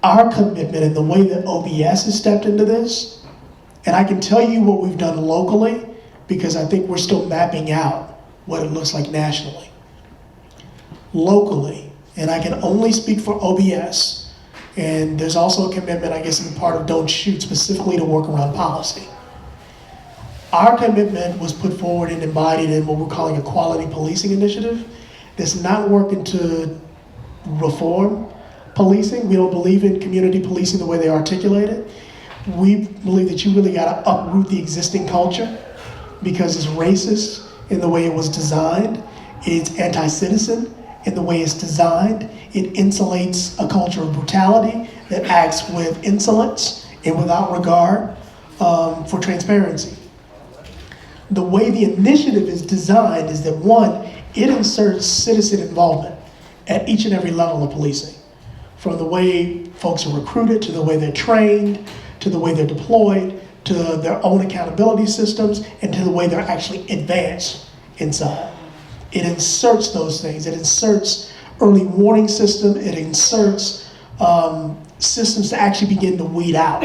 Our commitment and the way that OBS has stepped into this, and I can tell you what we've done locally, because I think we're still mapping out what it looks like nationally. Locally, and I can only speak for OBS, and there's also a commitment, I guess, in the part of Don't Shoot, specifically to work around policy. Our commitment was put forward and embodied in what we're calling a quality policing initiative that's not working to reform policing. We don't believe in community policing the way they articulate it. We believe that you really got to uproot the existing culture because it's racist in the way it was designed. It's anti-citizen in the way it's designed. It insulates a culture of brutality that acts with insolence and without regard for transparency. The way the initiative is designed is that, one, it inserts citizen involvement at each and every level of policing. From the way folks are recruited, to the way they're trained, to the way they're deployed, to their own accountability systems, and to the way they're actually advanced inside. It inserts those things. It inserts early warning system. It inserts systems to actually begin to weed out.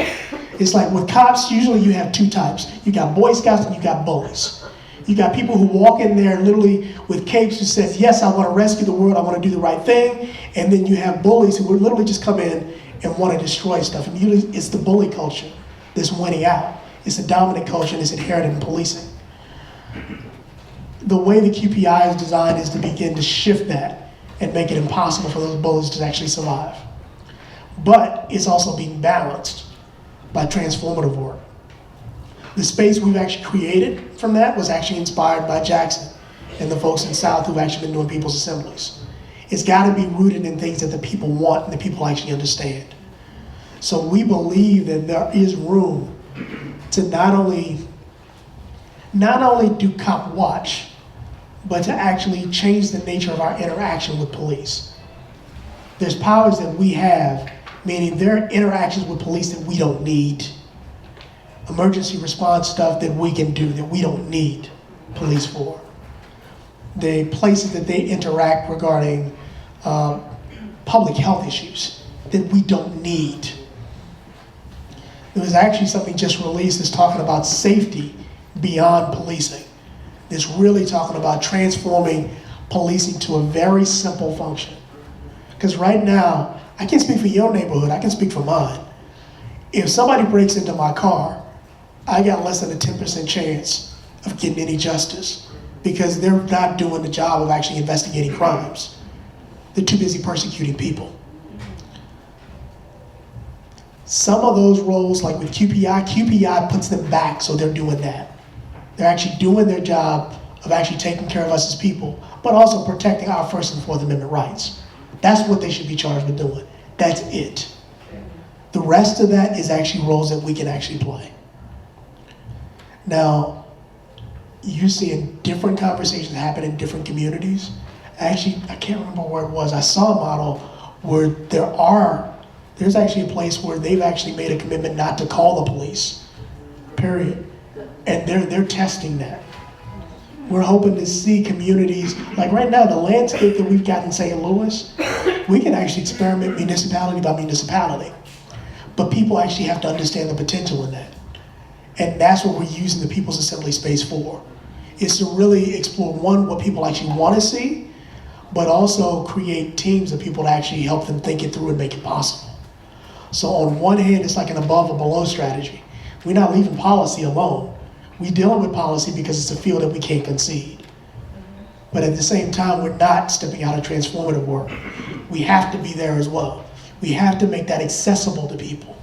It's like with cops, usually you have two types. You got Boy Scouts and you got bullies. You got people who walk in there literally with capes who says, yes, I want to rescue the world, I want to do the right thing. And then you have bullies who would literally just come in and want to destroy stuff. And usually it's the bully culture that's winning out. It's a dominant culture that's inherent in policing. The way the QPI is designed is to begin to shift that and make it impossible for those bullies to actually survive. But it's also being balanced by transformative work. The space we've actually created from that was actually inspired by Jackson and the folks in the South who've actually been doing people's assemblies. It's got to be rooted in things that the people want and the people actually understand. So we believe that there is room to not only do cop watch, but to actually change the nature of our interaction with police. There's powers that we have, meaning there are interactions with police that we don't need. Emergency response stuff that we can do that we don't need police for. The places that they interact regarding public health issues that we don't need. There was actually something just released that's talking about safety beyond policing. That's really talking about transforming policing to a very simple function. Because right now, I can't speak for your neighborhood, I can speak for mine. If somebody breaks into my car, I got less than a 10% chance of getting any justice because they're not doing the job of actually investigating crimes. They're too busy persecuting people. Some of those roles, like with QPI puts them back, so they're doing that. They're actually doing their job of actually taking care of us as people, but also protecting our First and Fourth Amendment rights. That's what they should be charged with doing. That's it. The rest of that is actually roles that we can actually play. Now, you're seeing different conversations happen in different communities. Actually, I can't remember where it was. I saw a model where there's actually a place where they've actually made a commitment not to call the police, period. And they're testing that. We're hoping to see communities, like right now, the landscape that we've got in St. Louis, we can actually experiment municipality by municipality. But people actually have to understand the potential in that. And that's what we're using the People's Assembly space for, is to really explore, one, what people actually want to see, but also create teams of people to actually help them think it through and make it possible. So on one hand, it's like an above or below strategy. We're not leaving policy alone. We're dealing with policy because it's a field that we can't concede. But at the same time, we're not stepping out of transformative work. We have to be there as well. We have to make that accessible to people.